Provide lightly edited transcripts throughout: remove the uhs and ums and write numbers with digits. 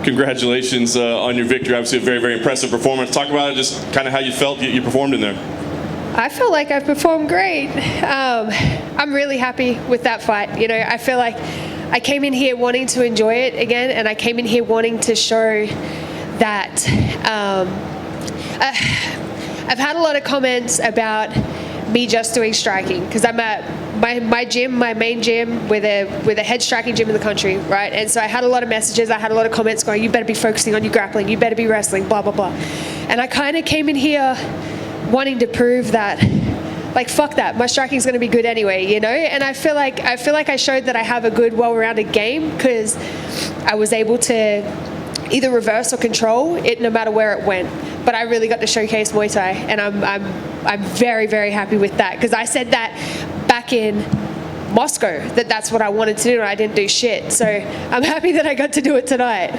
Congratulations on your victory. Obviously, a very, very impressive performance. Talk about it, just kind of how you felt you performed in there. I feel like I performed great. I'm really happy with that fight. You know, I feel like I came in here wanting to enjoy it again, and I came in here wanting to show that I've had a lot of comments about me just doing striking, because I'm at my gym, my main gym, with a head striking gym in the country, right? And so I had a lot of messages, I had a lot of comments going, you better be focusing on your grappling, you better be wrestling, blah, blah, blah. And I kind of came in here wanting to prove that, like, fuck that, my striking's going to be good anyway, you know? And I feel like I showed that I have a good, well-rounded game, because I was able to either reverse or control it no matter where it went. But I really got to showcase Muay Thai, and I'm very, very happy with that, because I said that back in Moscow, that's what I wanted to do, and I didn't do shit. So I'm happy that I got to do it tonight.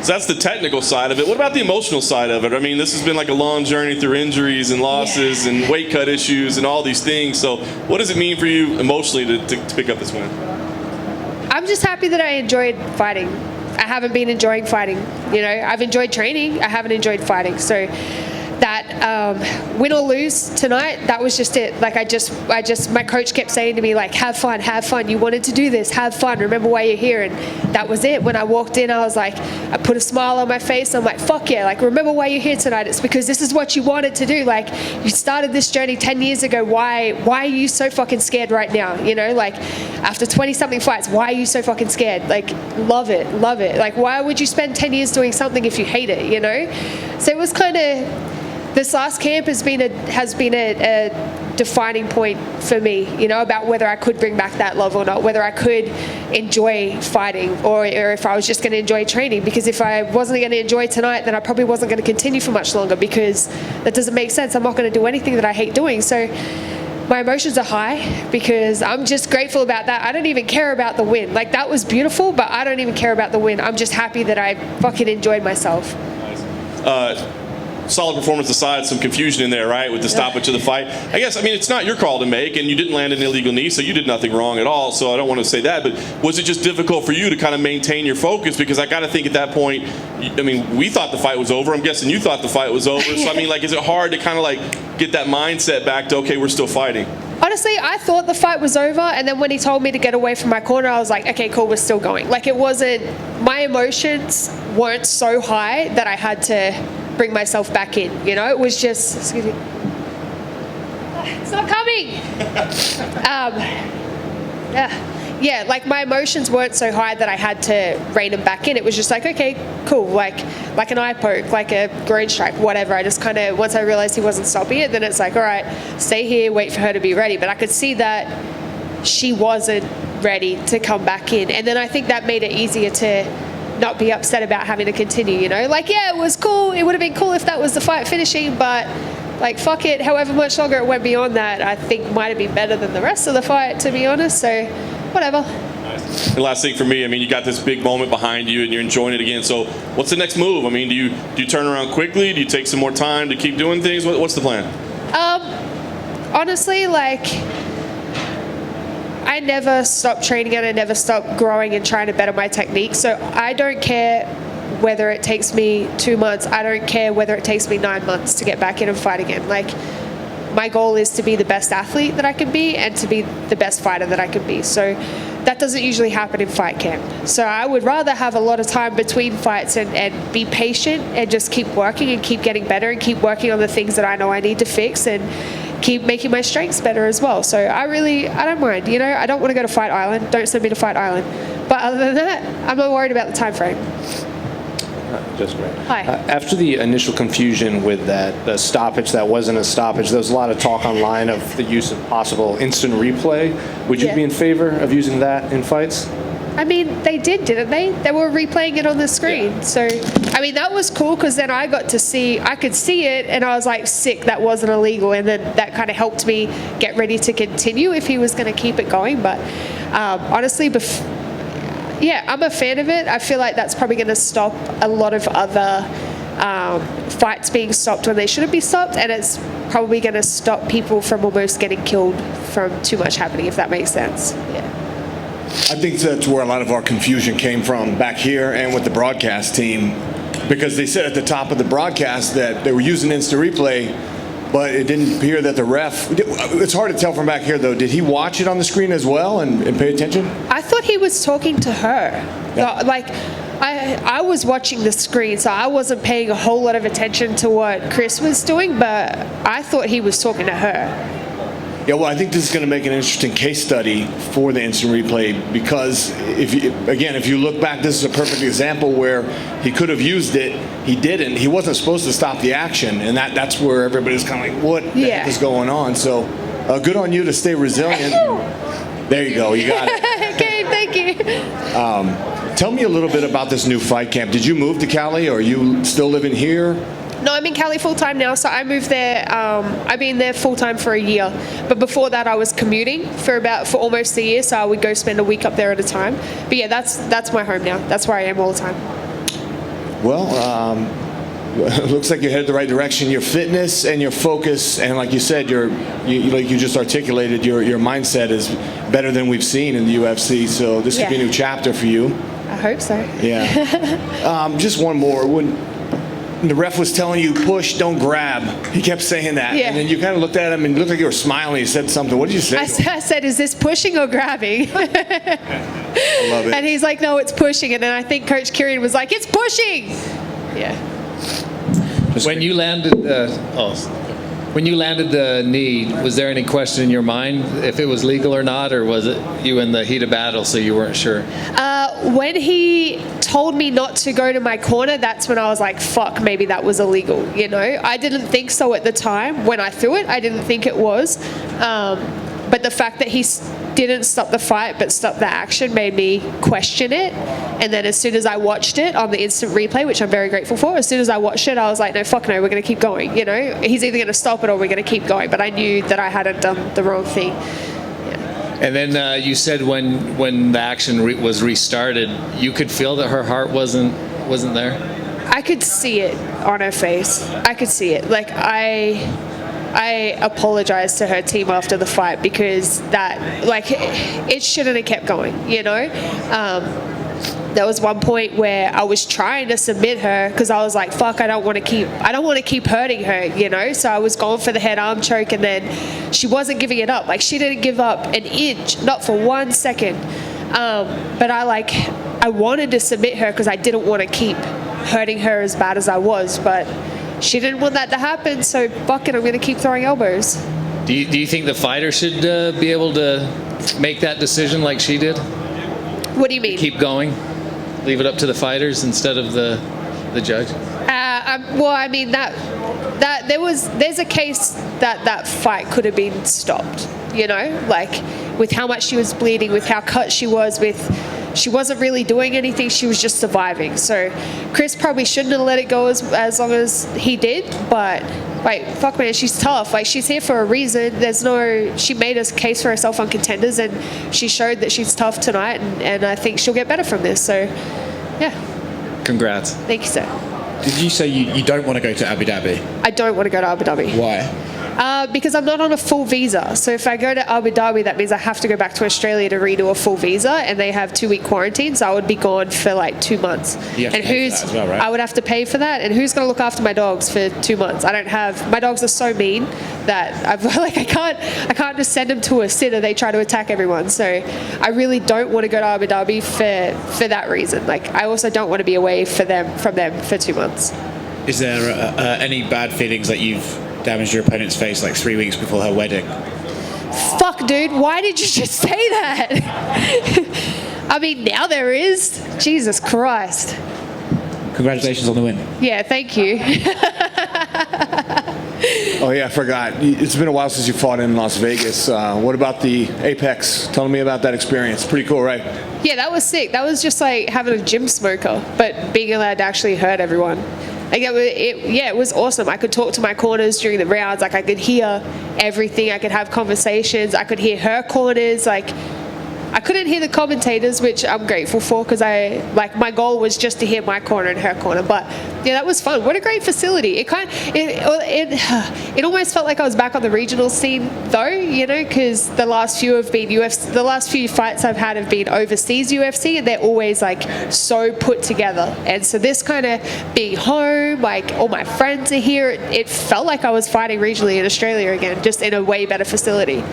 So that's the technical side of it. What about the emotional side of it? I mean, this has been like a long journey through injuries and losses and weight cut issues and all these things. So what does it mean for you emotionally to pick up this win? I'm just happy that I enjoyed fighting. I haven't been enjoying fighting. You know, I've enjoyed training. I haven't enjoyed fighting. So that win or lose tonight, that was just it. Like, my coach kept saying to me, like, have fun. You wanted to do this, have fun. Remember why you're here. And that was it. When I walked in, I was like, I put a smile on my face. I'm like, fuck yeah. Like, remember why you're here tonight. It's because this is what you wanted to do. Like, you started this journey 10 years ago. Why are you so fucking scared right now? You know, like, after 20 something fights, why are you so fucking scared? Like, love it. Like, why would you spend 10 years doing something if you hate it, you know? So it was kind of, this last camp has been a defining point for me, you know, about whether I could bring back that love or not, whether I could enjoy fighting or if I was just going to enjoy training. Because if I wasn't going to enjoy tonight, then I probably wasn't going to continue for much longer, because that doesn't make sense. I'm not going to do anything that I hate doing. So my emotions are high, because I'm just grateful about that. I don't even care about the win. Like, that was beautiful, but I don't even care about the win. I'm just happy that I fucking enjoyed myself. Nice. Solid performance aside, some confusion in there, right, with the stoppage of the fight. I guess, I mean, it's not your call to make, and you didn't land an illegal knee, so you did nothing wrong at all, so I don't want to say that, but was it just difficult for you to kind of maintain your focus? Because I got to think at that point, I mean, we thought the fight was over. I'm guessing you thought the fight was over. So, I mean, like, is it hard to kind of, like, get that mindset back to, okay, we're still fighting? Honestly, I thought the fight was over, and then when he told me to get away from my corner, I was like, okay, cool, we're still going. Like, it wasn't, my emotions weren't so high that I had to bring myself back in, you know? It was just, excuse me, it's not coming. Yeah, like, my emotions weren't so high that I had to rein them back in. It was just like, okay, cool, like an eye poke, like a groin strike, whatever. I just kind of, once I realized he wasn't stopping it, then it's like, all right, stay here, wait for her to be ready. But I could see that she wasn't ready to come back in. And then I think that made it easier to not be upset about having to continue, you know? Like, yeah, it was cool. It would have been cool if that was the fight finishing, but, like, fuck it. However much longer it went beyond that, I think might have been better than the rest of the fight, to be honest. So, whatever. Nice. And last thing for me, I mean, you got this big moment behind you and you're enjoying it again. So what's the next move? I mean, do you turn around quickly? Do you take some more time to keep doing things? What's the plan? Honestly, like, I never stop training and I never stop growing and trying to better my technique. So I don't care whether it takes me 2 months. I don't care whether it takes me 9 months to get back in and fight again. Like, my goal is to be the best athlete that I can be and to be the best fighter that I can be. So that doesn't usually happen in fight camp. So I would rather have a lot of time between fights and be patient and just keep working and keep getting better and keep working on the things that I know I need to fix and keep making my strengths better as well. So I don't mind, you know. I don't want to go to Fight Island. Don't send me to Fight Island. But other than that, I'm not worried about the time frame. Just great. Hi. After the initial confusion with the stoppage that wasn't a stoppage, there was a lot of talk online of the use of possible instant replay. Would you be in favor of using that in fights? I mean, they didn't they? They were replaying it on the screen. Yeah. So, I mean, that was cool, because then I could see it, and I was like, sick, that wasn't illegal. And then that kind of helped me get ready to continue if he was going to keep it going. But honestly, yeah, I'm a fan of it. I feel like that's probably going to stop a lot of other fights being stopped when they shouldn't be stopped, and it's probably going to stop people from almost getting killed from too much happening, if that makes sense. Yeah. I think that's where a lot of our confusion came from back here and with the broadcast team, because they said at the top of the broadcast that they were using instant replay, but it didn't appear that the ref. It's hard to tell from back here, though. Did he watch it on the screen as well and pay attention? I thought he was talking to her. Yeah. Like, I was watching the screen, so I wasn't paying a whole lot of attention to what Chris was doing, but I thought he was talking to her. Yeah, well, I think this is going to make an interesting case study for the instant replay, because if you look back, this is a perfect example where he could have used it, he didn't. He wasn't supposed to stop the action, and that's where everybody's kind of like, what the heck is going on? So good on you to stay resilient. There you go, you got it. Okay, thank you. Tell me a little bit about this new fight camp. Did you move to Cali, or are you still living here? No, I'm in Cali full-time now, so I moved there. I've been there full-time for a year. But before that, I was commuting for almost a year, so I would go spend a week up there at a time. But yeah, that's my home now. That's where I am all the time. Well, looks like you're headed the right direction. Your fitness and your focus, and like you said, like you just articulated, your mindset is better than we've seen in the UFC. So this could be a new chapter for you. I hope so. Yeah. Just one more. When the ref was telling you push, don't grab, he kept saying that, and then you kind of looked at him and it looked like you were smiling. You said something. What did you say? I said, "Is this pushing or grabbing?" I love it. And he's like, "No, it's pushing." And then I think Coach Kieran was like, "It's pushing." Yeah. When you landed, when you landed the knee, was there any question in your mind if it was legal or not, or was it you in the heat of battle, so you weren't sure? When he told me not to go to my corner, that's when I was like, fuck, maybe that was illegal, you know? I didn't think so at the time. When I threw it, I didn't think it was. But the fact that he didn't stop the fight but stopped the action made me question it. And then as soon as I watched it on the instant replay, which I'm very grateful for, as soon as I watched it, I was like, no, fuck no, we're going to keep going, you know? He's either going to stop it or we're going to keep going. But I knew that I hadn't done the wrong thing. And then you said when the action was restarted, you could feel that her heart wasn't there? I could see it on her face. I could see it. Like, I apologized to her team after the fight because it shouldn't have kept going, you know? There was one point where I was trying to submit her because I was like, fuck, I don't want to keep hurting her, you know? So I was going for the head arm choke, and then she wasn't giving it up. Like, she didn't give up an inch, not for 1 second. But I wanted to submit her because I didn't want to keep hurting her as bad as I was, but she didn't want that to happen, so fuck it, I'm going to keep throwing elbows. Do you think the fighter should be able to make that decision like she did? What do you mean? Keep going? Leave it up to the fighters instead of the judge? Well, I mean, there's a case that fight could have been stopped, you know? Like, with how much she was bleeding, with how cut she was, she wasn't really doing anything, she was just surviving. So Chris probably shouldn't have let it go as long as he did, but like, fuck man, she's tough. Like, she's here for a reason. She made a case for herself on Contenders, and she showed that she's tough tonight, and I think she'll get better from this. So, yeah. Congrats. Thank you, sir. Did you say you don't want to go to Abu Dhabi? I don't want to go to Abu Dhabi. Why? Because I'm not on a full visa. So if I go to Abu Dhabi, that means I have to go back to Australia to redo a full visa, and they have 2-week quarantine, so I would be gone for like 2 months. You have to pay for that as well, right? I would have to pay for that, and who's going to look after my dogs for 2 months? My dogs are so mean that I can't just send them to a sitter. They try to attack everyone. So I really don't want to go to Abu Dhabi for that reason. Like, I also don't want to be away from them for 2 months. Is there any bad feelings that you've damaged your opponent's face like 3 weeks before her wedding? Fuck, dude, why did you just say that? I mean, now there is. Jesus Christ. Congratulations on the win. Yeah, thank you. Oh yeah, I forgot. It's been a while since you fought in Las Vegas. What about the Apex? Tell me about that experience. Pretty cool, right? Yeah, that was sick. That was just like having a gym smoker, but being allowed to actually hurt everyone. Like, it was awesome. I could talk to my corners during the rounds. Like, I could hear everything. I could have conversations. I could hear her corners. Like, I couldn't hear the commentators, which I'm grateful for because my goal was just to hear my corner and her corner. But yeah, that was fun. What a great facility. It almost felt like I was back on the regional scene though, you know, because the last few have been UFC. The last few fights I've had have been overseas UFC, and they're always like so put together. And so this kind of being home, like all my friends are here, it felt like I was fighting regionally in Australia again, just in a way better facility.